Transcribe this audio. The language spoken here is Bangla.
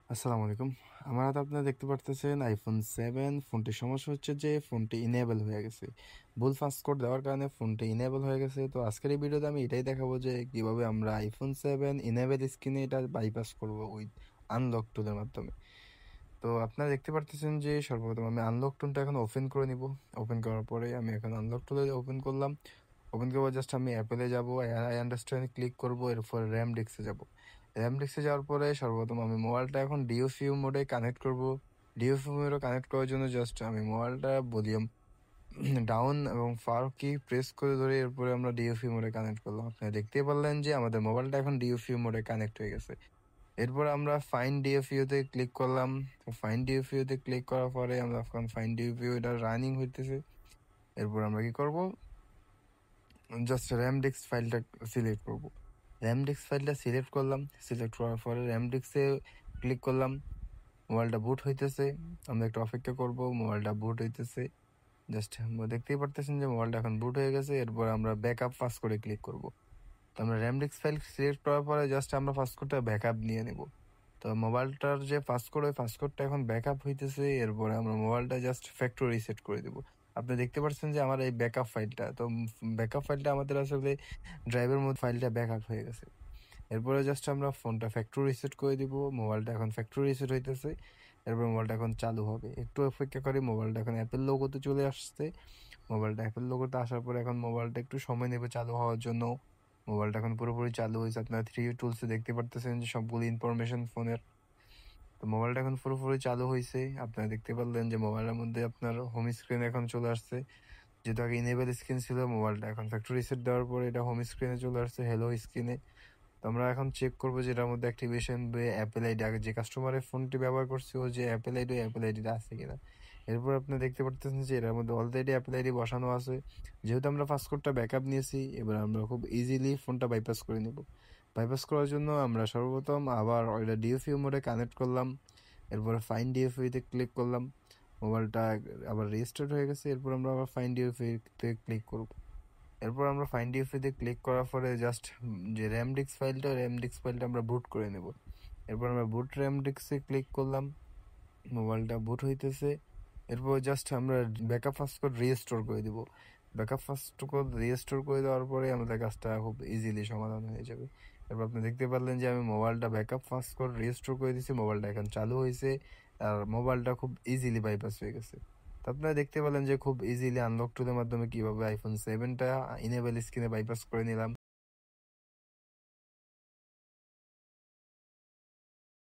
আসসালামু আলাইকুম। আমার হাতে আপনারা দেখতে পারতেছেন আইফোন 7 ফোনটির সমস্যা হচ্ছে যে ফোনটি ইনেবল হয়ে গেছে। ভুল পাসকোড দেওয়ার কারণে ফোনটি ইনেবল হয়ে গেছে। তো আজকের এই ভিডিওতে আমি এটাই দেখাবো যে কিভাবে আমরা আইফোন 7 ইনেবল স্ক্রিনে এটা বাইপাস করব উইথ আনলক টুলের মাধ্যমে। তো আপনারা দেখতে পারতেছেন যে সর্বপ্রথম আমি আনলক টুলটা এখন ওপেন করে নিব। ওপেন করার পরে আমি এখন আনলক টুলে ওপেন করলাম। ওপেন করবো জাস্ট আমি অ্যাপেলে যাব, আই আন্ডারস্ট্যান্ড ক্লিক করব, এরপর র্যাম ডিস্কে যাব। র্যাম ডিস্কে যাওয়ার পরে সর্বপ্রথম আমি মোবাইলটা এখন ডিওসিউ মোডে কানেক্ট করব। ডিওসিউ মোডে কানেক্ট করার জন্য জাস্ট আমি মোবাইলটা ভলিউম ডাউন এবং ফার কি প্রেস করে ধরে এরপরে আমরা ডিওসিউ মোডে কানেক্ট করলাম। আপনারা দেখতে পারলেন যে আমাদের মোবাইলটা এখন ডিওসিউ মোডে কানেক্ট হয়ে গেছে। এরপর আমরা ফাইন ডিওসিউ তে ক্লিক করলাম। ফাইন ডিওসিউ তে ক্লিক করার পরে আমরা এখন ফাইন ডিওসিউ এটা রানিং হইতেছে। এরপর আমরা কি করব, জাস্ট র্যাম ডিস্ক ফাইলটা সিলেক্ট করব। র্যাম ডিস্ক ফাইলটা সিলেক্ট করলাম। সিলেক্ট করার পরে র্যাম ডিস্কে ক্লিক করলাম। মোবাইলটা বুট হইতেছে। আমরা একটু অপেক্ষা করব, মোবাইলটা বুট হইতেছে। জাস্ট দেখতেই পারতেছেন যে মোবাইলটা এখন বুট হয়ে গেছে। এরপর আমরা ব্যাকআপ ফাস্ট করে ক্লিক করব। তো আমরা র্যাম ডিস্ক ফাইল সিলেক্ট করার পরে জাস্ট আমরা ফাস্ট কোডটা ব্যাকআপ নিয়ে নেব। তো মোবাইলটার যে ফাস্ট কোড, ওই ফাস্ট কোডটা এখন ব্যাকআপ হইতেছে। এরপরে আমরা মোবাইলটা জাস্ট ফ্যাক্টরি রিসেট করে দেবো। আপনি দেখতে পাচ্ছেন যে আমার এই ব্যাকআপ ফাইলটা, তো ব্যাকআপ ফাইলটা আমাদের আসলে ড্রাইভের মধ্যে ফাইলটা ব্যাকআপ হয়ে গেছে। এরপরে জাস্ট আমরা ফোনটা ফ্যাক্টরি রিসেট করে দিব। মোবাইলটা এখন ফ্যাক্টরি রিসেট হইতেছে। এরপর মোবাইলটা এখন চালু হবে। একটু অপেক্ষা করি, মোবাইলটা এখন অ্যাপেল লোগোতে চলে আসছে। মোবাইলটা অ্যাপেল লোগোতে আসার পরে এখন মোবাইলটা একটু সময় নেবে চালু হওয়ার জন্য। মোবাইলটা এখন পুরোপুরি চালু হয়েছে। আপনারা 3U টুলসে দেখতে পারতেছেন যে সবগুলো ইনফরমেশন ফোনের। তো মোবাইলটা এখন পুরোপুরি চালু হয়েছে। আপনারা দেখতে পারলেন যে মোবাইলের মধ্যে আপনার হোম স্ক্রিন এখন চলে আসছে। যেহেতু আগে ইনেবল স্ক্রিন ছিল, মোবাইলটা এখন ফ্যাক্টরি রিসেট দেওয়ার পরে এটা হোম স্ক্রিনে চলে আসছে, হ্যালো স্ক্রিনে। তো আমরা এখন চেক করবো যে এটার মধ্যে অ্যাক্টিভেশন অ্যাপেল আইডি, আগে যে কাস্টমারের ফোনটি ব্যবহার করছে ও যে অ্যাপেল আইডি, অ্যাপেল আইডিটা আছে কিনা। এরপর আপনি দেখতে পারতেছেন যে এটার মধ্যে অলরেডি অ্যাপেল আইডি বসানো আছে। যেহেতু আমরা পাসকোডটা ব্যাকআপ নিয়েছি, এবার আমরা খুব ইজিলি ফোনটা বাইপাস করে নেব। বাইপাস করার জন্য আমরা সর্বপ্রথম আবার ওইটা ডিএফইউ মোডে কানেক্ট করলাম। এরপরে ফাইন ডিএফইউতে ক্লিক করলাম। মোবাইলটা আবার রেজিস্টার্ড হয়ে গেছে। এরপর আমরা আবার ফাইন ডিএফইউতে ক্লিক করব। এরপর আমরা ফাইন ডিএফইউতে ক্লিক করার পরে জাস্ট যে র্যাম ডিস্ক ফাইলটা আমরা বুট করে নেব। এরপর আমরা বুট র্যাম ডিস্কে ক্লিক করলাম। মোবাইলটা বুট হইতেছে। এরপর জাস্ট আমরা ব্যাকআপ ফাস্ট কোড রিস্টোর করে দিব। ব্যাকআপ ফাস্ট কোড রিস্টোর করে দেওয়ার পরে আমাদের কাজটা খুব ইজিলি সমাধান হয়ে যাবে। এরপর আপনি দেখতে পারলেন যে আমি মোবাইলটা ব্যাকআপ ফাস্ট কোড রিস্টোর করে দিয়েছি। মোবাইলটা এখন চালু হয়েছে আর মোবাইলটা খুব ইজিলি বাইপাস হয়ে গেছে। তো আপনারা দেখতে পেলেন যে খুব ইজিলি আনলক টুলের মাধ্যমে কিভাবে আইফোন 7টা ইনেবল স্ক্রিনে বাইপাস করে নিলাম।